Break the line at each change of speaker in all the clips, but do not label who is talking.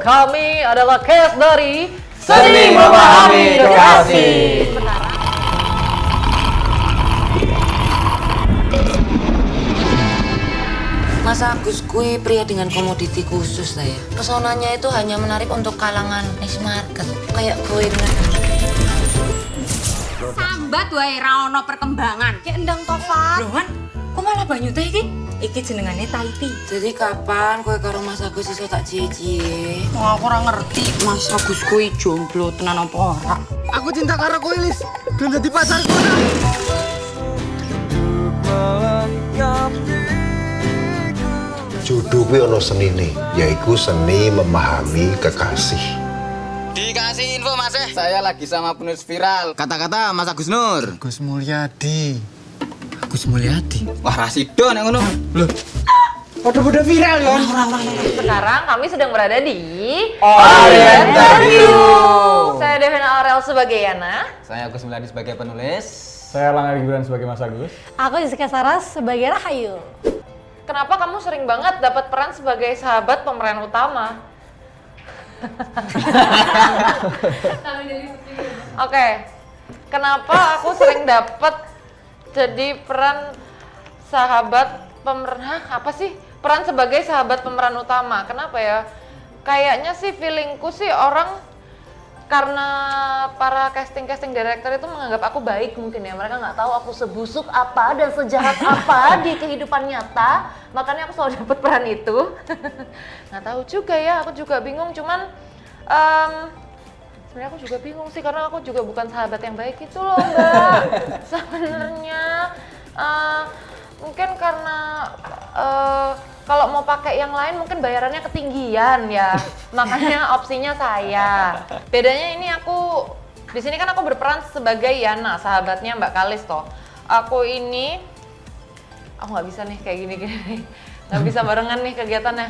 kami adalah cast dari
Seni Memahami Kekasih.
Mas Agus kue pria dengan komoditi khusus lah ya. Pesonanya itu hanya menarik untuk kalangan niche market. Kayak kue dengan
Sambat wae ra ono perkembangan. Ki endang to, Fat.
Loh, Man, kok malah banyu teh iki? Iki jenengane Taiti.
Jadi kapan kue karo Mas Agus iso tak cie-cie?
Wah, aku ora ngerti Mas Agus kuwi jomblo tenan apa ora.
Aku cinta karo kowe, Lis. Dan dadi pacarku.
Judul kuwi ana senine, yaiku seni memahami kekasih.
Dikasih info Mas. Saya lagi sama penulis viral. Kata-kata Mas Agus Nur.
Gus Mulyadi.
Agus Mulyadi. Wah, Rasido nek ngono. Loh.
Podo-podo viral ya.
Sekarang kami sedang berada di
Interview.
Saya Devina Aurel sebagai Yana.
Saya Agus Mulyadi sebagai penulis.
Saya Langga Gibran sebagai Mas Agus.
Aku Jessica Saras sebagai Rahayu.
Kenapa kamu sering banget dapat peran sebagai sahabat pemeran utama? Oke. Kenapa aku sering dapat jadi peran sahabat pemeran? Apa sih? Peran sebagai sahabat pemeran utama. Kenapa ya? Kayaknya sih feelingku sih orang karena para casting director itu menganggap aku baik mungkin ya. Mereka nggak tahu aku sebusuk apa dan sejahat apa di kehidupan nyata. Makanya aku selalu dapat peran itu. Nggak tahu juga ya, aku juga bingung. Cuman sebenarnya aku juga bingung sih karena aku juga bukan sahabat yang baik itu loh Mbak. Sebenarnya mungkin karena kalau mau pakai yang lain mungkin bayarannya ketinggian ya, makanya opsinya saya. Bedanya ini aku di sini kan aku berperan sebagai Yana, sahabatnya Mbak Kalis toh. Aku ini, aku nggak bisa nih kayak gini-gini, nggak bisa barengan nih kegiatannya.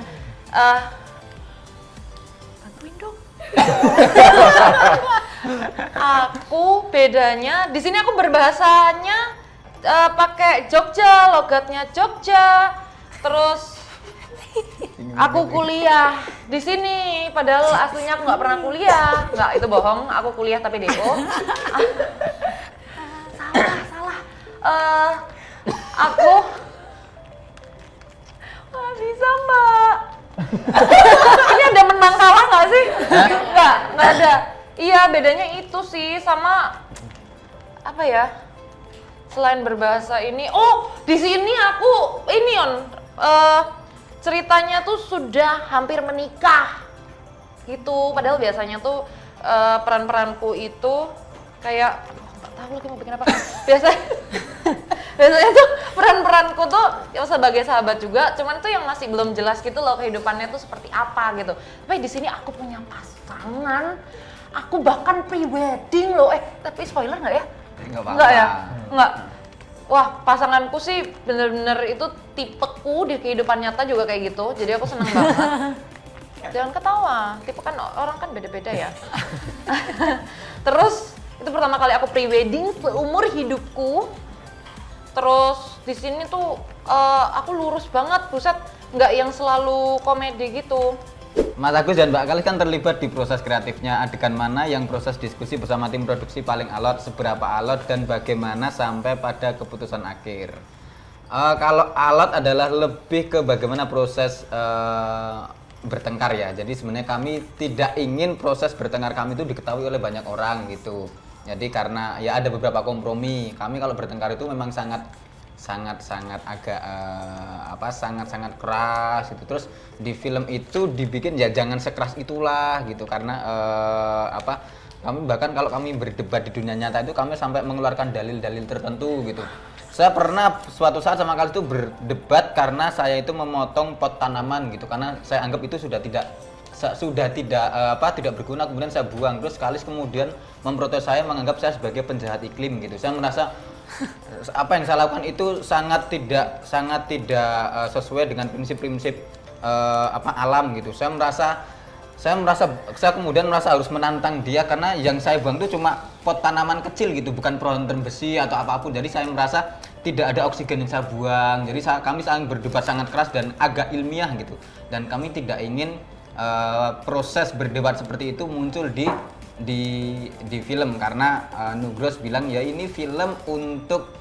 Bantuin dong. Aku bedanya di sini aku berbahasanya pakai Jogja, logatnya Jogja. Terus aku kuliah di sini, padahal aslinya aku nggak pernah kuliah. Nggak, itu bohong. Aku kuliah tapi DO. Salah. Aku nggak bisa Mbak. Ini ada menang kalah nggak sih? Nggak ada. Iya, bedanya itu sih sama apa ya? Selain berbahasa ini, di sini aku ini ceritanya tuh sudah hampir menikah gitu. Padahal biasanya tuh peran-peranku itu kayak nggak tahu lagi mau bikin apa. Biasanya tuh peran-peranku tuh sebagai sahabat juga, cuman tuh yang masih belum jelas gitu loh kehidupannya tuh seperti apa gitu. Tapi di sini aku punya pasangan, aku bahkan pre-wedding loh. Tapi spoiler nggak ya? Nggak ya? Nggak. Wah, pasanganku sih bener-bener itu tipeku di kehidupan nyata juga kayak gitu. Jadi aku seneng banget. Jangan ketawa, tipe kan orang kan beda-beda ya. Terus itu pertama kali aku pre-wedding seumur hidupku. Terus di sini tuh aku lurus banget, buset, nggak yang selalu komedi gitu.
Mas Agus dan Mbak Kalis kan terlibat di proses kreatifnya. Adegan mana yang proses diskusi bersama tim produksi paling alot, seberapa alot, dan bagaimana sampai pada keputusan akhir? Kalau alot adalah lebih ke bagaimana proses bertengkar ya. Jadi sebenarnya kami tidak ingin proses bertengkar kami itu diketahui oleh banyak orang gitu. Jadi karena ya ada beberapa kompromi. Kami kalau bertengkar itu memang sangat agak sangat keras gitu. Terus di film itu dibikin ya jangan sekeras itulah gitu karena kami bahkan kalau kami berdebat di dunia nyata itu kami sampai mengeluarkan dalil-dalil tertentu gitu. Saya pernah suatu saat sama kali itu berdebat karena saya itu memotong pot tanaman gitu karena saya anggap itu sudah tidak berguna, kemudian saya buang. Terus Kalis kemudian memprotes saya, menganggap saya sebagai penjahat iklim gitu. Saya merasa apa yang saya lakukan itu sangat tidak sesuai dengan prinsip-prinsip alam gitu. Saya kemudian merasa harus menantang dia karena yang saya buang itu cuma pot tanaman kecil gitu, bukan pohon besi atau apapun. Jadi saya merasa tidak ada oksigen yang saya buang. Jadi kami saling berdebat sangat keras dan agak ilmiah gitu. Dan kami tidak ingin proses berdebat seperti itu muncul di film karena Nugros bilang ya ini film untuk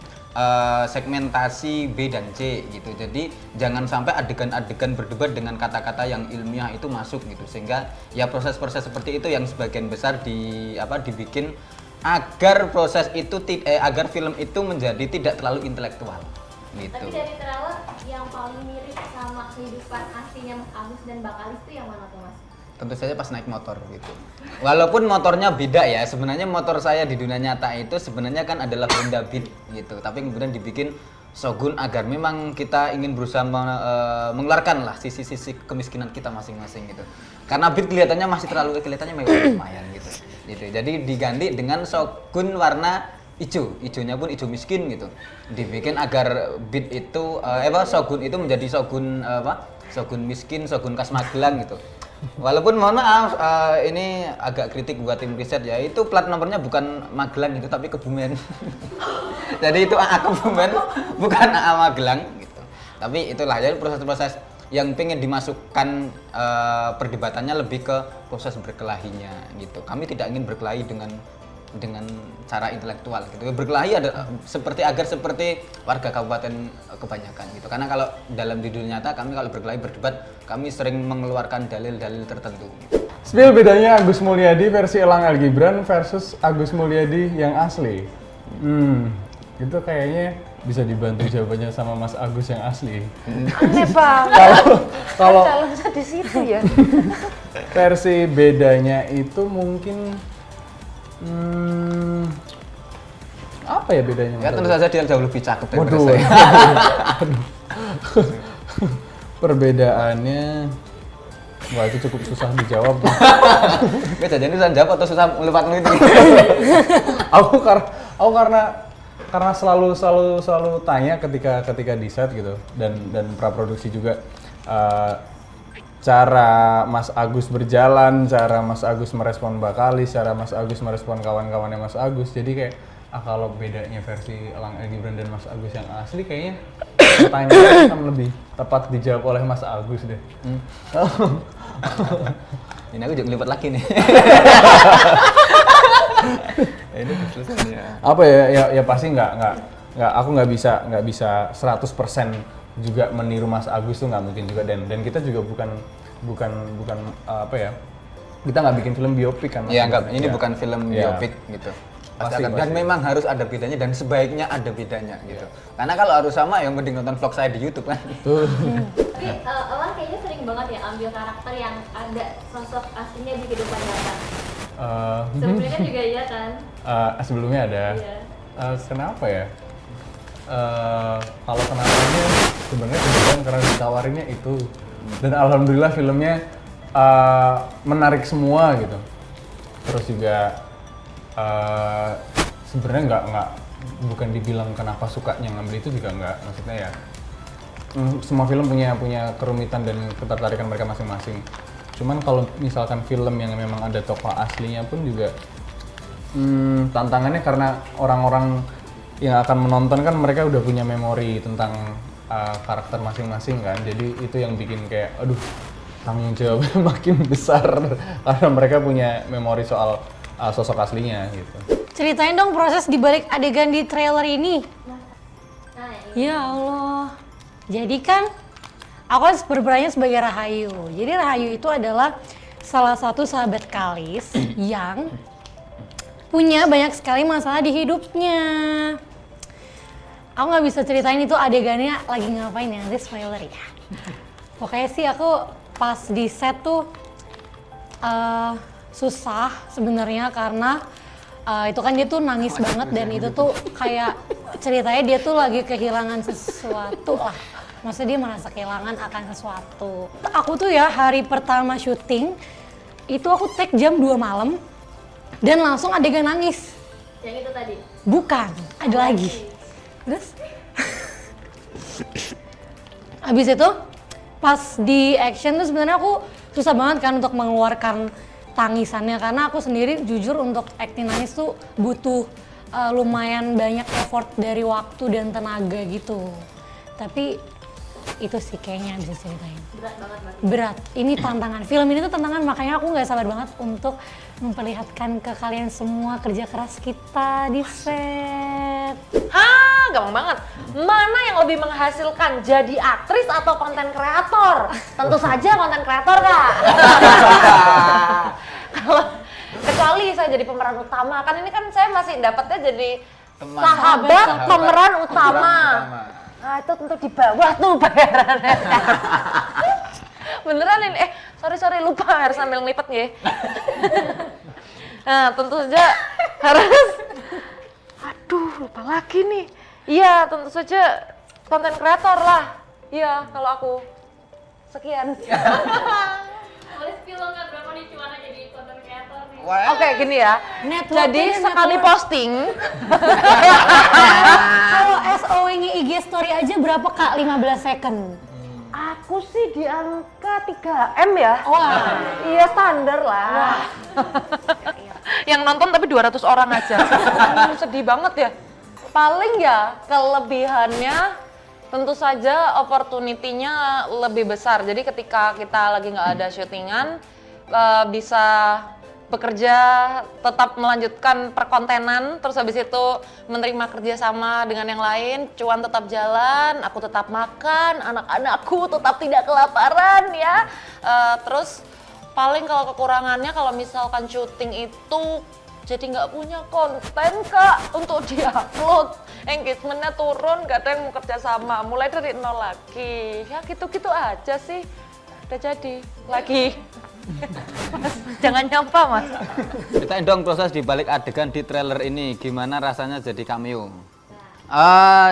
segmentasi B dan C gitu. Jadi jangan sampai adegan-adegan berdebat dengan kata-kata yang ilmiah itu masuk gitu. Sehingga ya proses-proses seperti itu yang sebagian besar dibikin agar proses itu agar film itu menjadi tidak terlalu intelektual gitu.
Tapi dari trailer yang paling mirip sama kehidupan aslinya Mas Agus dan Bakalis itu yang mana tuh Mas?
Tentu saja pas naik motor gitu. Walaupun motornya beda ya, sebenarnya motor saya di dunia nyata itu sebenarnya kan adalah Honda Beat gitu. Tapi kemudian dibikin Shogun agar memang kita ingin berusaha mengeluarkan lah sisi-sisi kemiskinan kita masing-masing gitu. Karena Beat kelihatannya masih terlalu mewah lumayan gitu. Jadi diganti dengan Shogun warna hijaunya pun hijau miskin gitu. Dibikin agar Beat itu Shogun itu menjadi Shogun Shogun miskin, Shogun khas Magelang gitu. Walaupun mohon maaf, ini agak kritik buat tim riset ya, itu plat nomornya bukan Magelang gitu, tapi Kebumen. Jadi itu AA Kebumen, bukan AA Magelang gitu. Tapi itulah, jadi proses-proses yang pengen dimasukkan perdebatannya lebih ke proses berkelahinya gitu. Kami tidak ingin berkelahi dengan cara intelektual gitu. Berkelahi ada seperti warga kabupaten kebanyakan gitu. Karena kalau dalam di dunia nyata kami kalau berkelahi berdebat kami sering mengeluarkan dalil-dalil tertentu. Gitu.
Spill bedanya Agus Mulyadi versi Elang El Gibran versus Agus Mulyadi yang asli. Itu kayaknya bisa dibantu jawabannya sama Mas Agus yang asli.
Aneh banget.
Kalau
challenge di situ ya.
versi bedanya itu mungkin apa ya bedanya?
Ya tentu saja dia jauh lebih cakep daripada
Waduh.
saya.
Perbedaannya, wah itu cukup susah dijawab.
Beda jadi susah jawab atau susah lupa itu.
aku karena selalu tanya ketika di set gitu dan praproduksi juga cara Mas Agus berjalan, cara Mas Agus merespon Bakalis, cara Mas Agus merespon kawan-kawannya Mas Agus. Jadi kayak kalau bedanya versi Elang El Gibran dan Mas Agus yang asli kayaknya pertanyaannya akan lebih tepat dijawab oleh Mas Agus deh.
Ini aku juga lipat lagi nih. Ini selesai ya.
Apa ya pasti aku nggak bisa 100% juga meniru Mas Agus tuh nggak mungkin juga dan kita juga bukan apa ya, kita nggak bikin film biopik kan.
Iya ini bukan film biopik gitu. Pasti. Dan memang harus ada bedanya dan sebaiknya ada bedanya gitu. Karena kalau harus sama ya mending nonton vlog saya di YouTube kan.
Tapi Elang kayaknya sering banget ya ambil karakter yang ada sosok aslinya di kehidupan nyata. Sebelumnya kan juga iya kan?
Sebelumnya ada.
Iya.
Kenapa ya? Kalau kenapanya sebenarnya kebetulan karena ditawarinnya itu dan alhamdulillah filmnya menarik semua gitu. Terus juga sebenarnya bukan dibilang kenapa sukanya ngambil itu juga nggak, maksudnya ya semua film punya kerumitan dan ketertarikan mereka masing-masing. Cuman kalau misalkan film yang memang ada tokoh aslinya pun juga tantangannya karena orang-orang yang akan menonton kan mereka udah punya memori tentang karakter masing-masing kan, jadi itu yang bikin kayak aduh tanggung jawabnya makin besar karena mereka punya memori soal sosok aslinya gitu.
Ceritain dong proses dibalik adegan di trailer ini. Ya Allah. Jadi kan aku berperannya sebagai Rahayu. Jadi Rahayu itu adalah salah satu sahabat Kalis yang punya banyak sekali masalah di hidupnya. Aku nggak bisa ceritain itu adegannya lagi ngapain ya, nanti spoiler ya. Pokoknya sih aku pas di set tuh susah sebenarnya karena itu kan dia tuh nangis banget dan itu tuh kayak ceritanya dia tuh lagi kehilangan sesuatu lah. Maksudnya dia merasa kehilangan akan sesuatu. Aku tuh ya hari pertama syuting itu aku take jam 2 malam dan langsung adegan nangis.
Yang itu tadi?
Bukan, ada lagi. Terus habis itu pas di action tuh sebenarnya aku susah banget kan untuk mengeluarkan tangisannya karena aku sendiri jujur untuk acting nangis tuh butuh lumayan banyak effort dari waktu dan tenaga gitu. Tapi itu sih kayaknya bisa ceritain.
Berat banget Mbak.
Berat, ini tantangan. Film ini tuh tantangan, makanya aku nggak sabar banget untuk memperlihatkan ke kalian semua kerja keras kita di set.
Hah, gampang banget. Mana yang lebih menghasilkan, jadi aktris atau konten kreator? Tentu saja konten kreator, Kak. Kalau kecuali saya jadi pemeran utama, kan ini kan saya masih dapatnya jadi sahabat pemeran utama. Nah, itu tentu di bawah tuh bayarannya. Beneran ini, sorry lupa harus sambil ngelipet ya. Nah, tentu saja harus, aduh lupa lagi nih. Iya, tentu saja konten kreator lah. Iya, kalau aku. Sekian.
Boleh spill dong Kak, berapa nih cuannya jadi konten kreator nih?
Oke, gini ya. Jadi sekali posting.
Kalau SOW-nya IG story aja berapa Kak? 15 second.
Aku sih di angka 3M ya.
Wah.
Iya, standar lah. Yang nonton tapi 200 orang aja. Sedih banget ya. Paling ya kelebihannya tentu saja opportunity-nya lebih besar. Jadi ketika kita lagi nggak ada syutingan, bisa bekerja, tetap melanjutkan perkontenan, terus habis itu menerima kerja sama dengan yang lain, cuan tetap jalan, aku tetap makan, anak-anakku tetap tidak kelaparan ya. Terus paling kalau kekurangannya kalau misalkan syuting itu jadi nggak punya konten Kak untuk diupload, engagementnya turun, gak ada yang mau kerja sama, mulai dari nol lagi, ya gitu-gitu aja sih. Udah jadi lagi. Mas, jangan nyapa Mas.
Ceritain dong proses di balik adegan di trailer ini, gimana rasanya jadi cameo?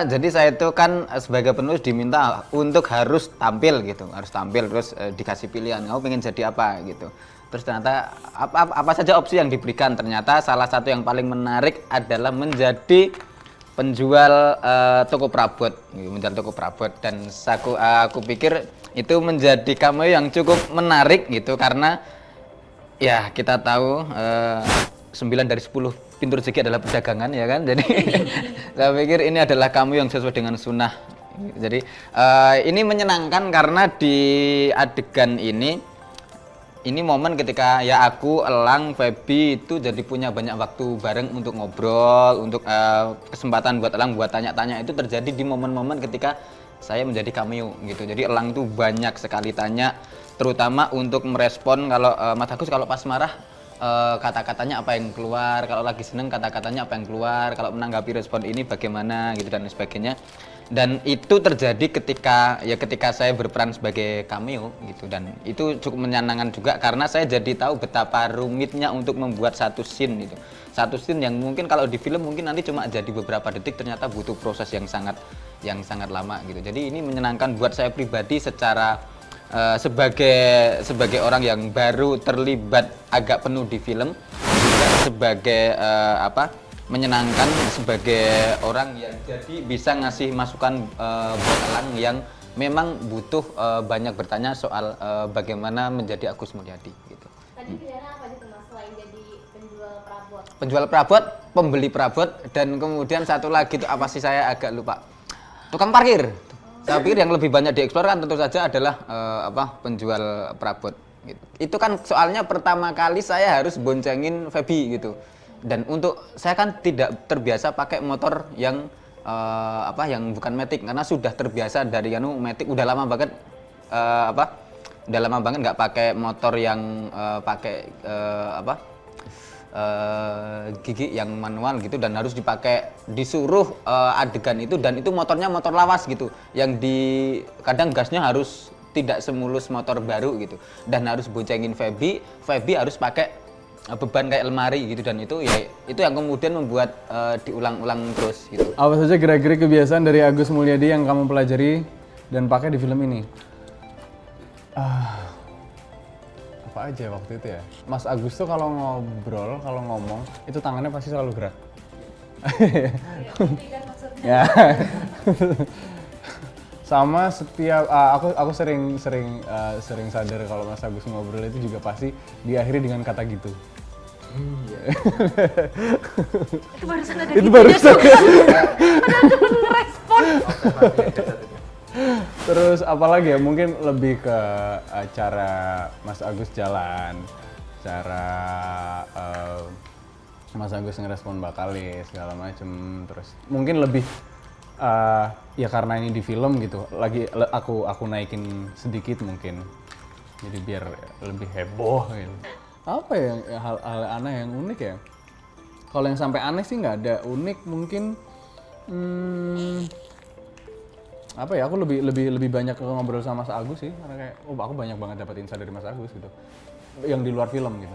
Jadi saya itu kan sebagai penulis diminta untuk harus tampil gitu, harus tampil terus dikasih pilihan, kamu pengen jadi apa gitu. Terus ternyata apa saja opsi yang diberikan, ternyata salah satu yang paling menarik adalah menjadi penjual toko perabot, menjual toko perabot, dan aku pikir itu menjadi cameo yang cukup menarik gitu karena ya kita tahu 9 dari 10 pintu rezeki adalah perdagangan ya kan, jadi saya pikir ini adalah cameo yang sesuai dengan sunnah. Jadi ini menyenangkan karena di adegan ini momen ketika ya aku, Elang, Feby itu jadi punya banyak waktu bareng untuk ngobrol, untuk kesempatan buat Elang buat tanya-tanya itu terjadi di momen-momen ketika saya menjadi cameo gitu. Jadi Elang tuh banyak sekali tanya, terutama untuk merespon kalau Mas Agus kalau pas marah kata-katanya apa yang keluar, kalau lagi seneng kata-katanya apa yang keluar, kalau menanggapi respon ini bagaimana gitu dan sebagainya. Dan itu terjadi ketika saya berperan sebagai cameo gitu, dan itu cukup menyenangkan juga karena saya jadi tahu betapa rumitnya untuk membuat satu scene gitu. Satu scene yang mungkin kalau di film mungkin nanti cuma jadi beberapa detik, ternyata butuh proses yang sangat lama gitu. Jadi ini menyenangkan buat saya pribadi secara sebagai orang yang baru terlibat agak penuh di film, juga sebagai menyenangkan sebagai orang yang jadi bisa ngasih masukan buat Elang yang memang butuh banyak bertanya soal bagaimana menjadi Agus Mulyadi gitu.
Tadi pilihannya apa gitu Mas selain jadi penjual perabot?
Penjual perabot, pembeli perabot, dan kemudian satu lagi itu apa sih saya agak lupa. Tukang parkir. Saya pikir yang lebih banyak dieksplor kan tentu saja adalah penjual perabot gitu. Itu kan soalnya pertama kali saya harus boncengin Feby gitu. Dan untuk saya kan tidak terbiasa pakai motor yang yang bukan matic karena sudah terbiasa dari matic, udah lama banget nggak pakai motor yang pakai gigi yang manual gitu, dan harus disuruh adegan itu, dan itu motornya motor lawas gitu yang kadang gasnya harus tidak semulus motor baru gitu, dan harus boncengin Feby harus pakai beban kayak lemari gitu, dan itu yang kemudian membuat diulang-ulang terus gitu.
Apa saja gerak-gerik kebiasaan dari Agus Mulyadi yang kamu pelajari dan pakai di film ini? Apa aja waktu itu ya? Mas Agus tuh kalau ngobrol, kalau ngomong, itu tangannya pasti selalu gerak. Ya. Sama setiap aku sering sadar kalau Mas Agus ngobrol itu juga pasti diakhiri dengan kata gitu.
Itu barusan ada
itu barusan.
Ada respon.
Terus Terus apalagi ya, mungkin lebih ke cara Mas Agus jalan, cara Mas Agus ngerespon Mbak Kalis segala macem. Terus mungkin lebih ya karena ini di film gitu, lagi aku naikin sedikit mungkin, jadi biar lebih heboh gitu. Apa ya hal aneh yang unik ya? Kalau yang sampai aneh sih nggak ada. Unik mungkin apa ya, aku lebih banyak ngobrol sama Mas Agus sih, karena kayak aku banyak banget dapat insight dari Mas Agus gitu yang di luar film gitu,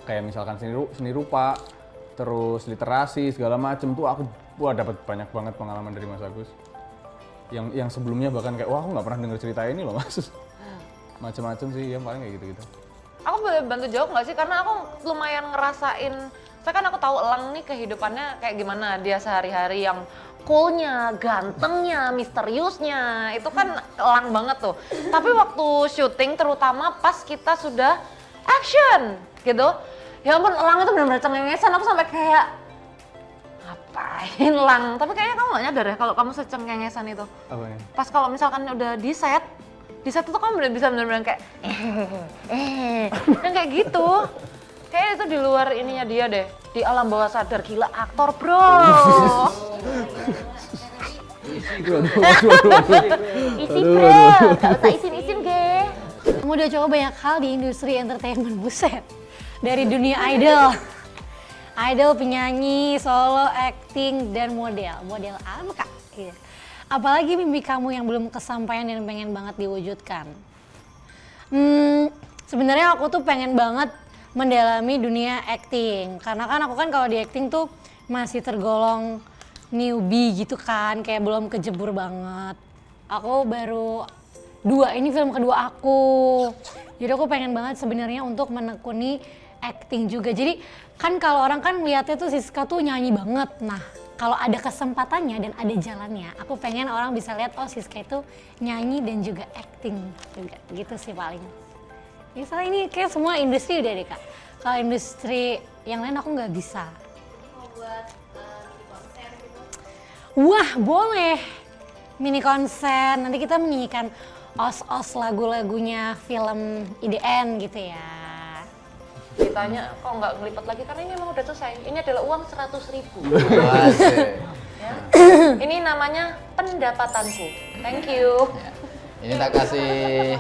kayak misalkan seni rupa, terus literasi segala macem tuh aku dapat banyak banget pengalaman dari Mas Agus yang sebelumnya bahkan kayak aku nggak pernah denger cerita ini loh Mas. Macem-macem sih ya, paling kayak gitu.
Aku boleh bantu jawab nggak sih, karena aku lumayan ngerasain, saya kan aku tahu Elang nih kehidupannya kayak gimana dia sehari-hari, yang coolnya, gantengnya, misteriusnya, itu kan Elang banget tuh. Tapi waktu syuting, terutama pas kita sudah action gitu, ya ampun Elang itu benar-benar cengengesan, aku sampai kayak ngapain Lang? Tapi kayaknya kamu gak nyadar ya kalau kamu secengengesan itu.
Apa ya?
Pas kalau misalkan udah di set itu kamu bisa benar-benar kayak yang kayak gitu. Kayaknya itu di luar ininya dia deh, di alam bawah sadar. Gila, aktor bro. Isi bro, gak usah isin-isin ge.
Kamu udah coba banyak hal di industri entertainment, buset. Dari dunia idol, penyanyi, solo, acting, dan model. Model apa kak? Iya. Apalagi mimpi kamu yang belum kesampaian dan pengen banget diwujudkan? Sebenarnya aku tuh pengen banget mendalami dunia acting, karena kan aku kan kalau di acting tuh masih tergolong newbie gitu kan, kayak belum kejebur banget. Aku baru ini film kedua aku, jadi aku pengen banget sebenarnya untuk menekuni acting juga. Jadi kan kalau orang kan lihatnya tuh Siska tuh nyanyi banget, nah kalau ada kesempatannya dan ada jalannya, aku pengen orang bisa lihat oh Siska itu nyanyi dan juga acting juga, gitu sih paling. Misalnya ini kayak semua industri udah deh kak. Kalau industri yang lain aku nggak bisa.
Mau buat mini konser gitu?
Wah boleh, mini konser. Nanti kita menyanyikan os-os lagu-lagunya film IDN gitu ya.
Ditanya kok nggak ngelipet lagi, karena ini emang udah selesai. Ini adalah uang 100.000. Ya. Ini namanya pendapatanku. Thank you.
Ya. Ini tak kasih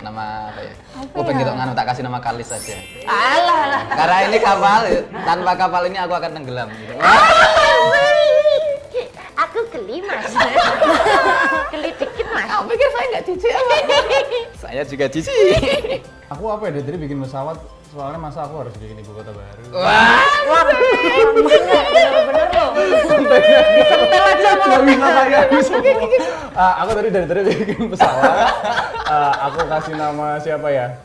nama apa ya? Aku pengen gitu nganu, tak kasih nama Kalis aja.
Alah.
Karena ini kapal, tanpa kapal ini aku akan tenggelam gitu.
Aku geli mas. Geli dikit mas. Aku pikir saya nggak jijik.
Saya juga jijik.
Aku apa ya, dari tadi bikin pesawat, soalnya masa aku harus bikin ibu kota baru.
Wah, bener-bener loh. Disentel aja mau.
Nggak bisa kayak aku dari tadi bikin pesawat, aku kasih nama siapa ya?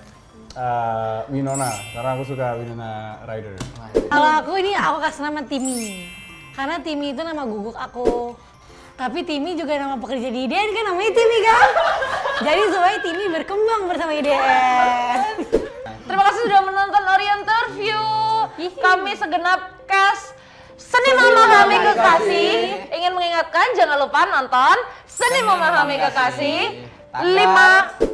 Winona, karena aku suka Winona Ryder.
Kalau aku kasih nama Timmy, karena Timmy itu nama guguk aku. Tapi Timmy juga nama pekerja di IDN kan, namanya Timmy kan? Jadi supaya Timmy berkembang bersama IDN.
Terima kasih sudah menonton Orienterview. Kami segenap cast Seni Memahami Kekasih ingin mengingatkan jangan lupa nonton Seni Memahami Kekasih 5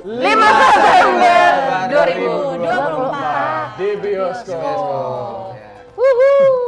September 2024
di bioskop.
Wuhu.